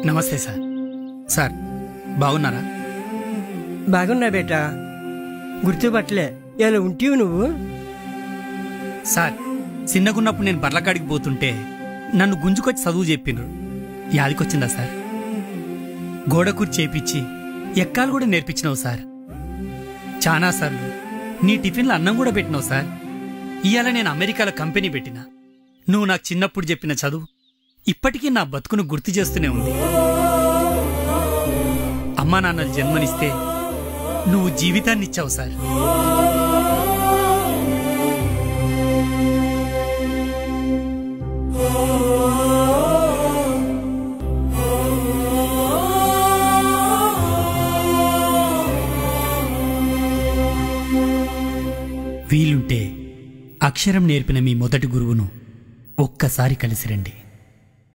నమస్తే sir. Sir బాగున్నారా? బాగున్నా బేటా, గుర్తుపట్టలే. ఎలా ఉంటివి నువ్వు? సార్ చిన్నగున్నప్పుడు నేను బర్లకాడికి పోతుంటే నన్ను గుంజుకొచ్చి చదువు చెప్పినరు. యాదికొచ్చిందా సార్? గోడకూర్చి చేపించి ఎక్కాలు కూడా నేర్పించినావు సార్. చాలా సార్లు నీ టిఫిన్లో అన్నం కూడా పెట్టినావు సార్. ఇవాళ నేను అమెరికాలో కంపెనీ పెట్టినా. నువ్వు నాకు చిన్నప్పుడు చెప్పిన చదువు ఇప్పటికీ నా బతుకును గుర్తు చేస్తూనే ఉంది. అమ్మా నాన్నలు జన్మనిస్తే నువ్వు జీవితాన్ని ఇచ్చావు సార్. వీలుంటే అక్షరం నేర్పిన మీ మొదటి గురువును ఒక్కసారి కలిసిరండి.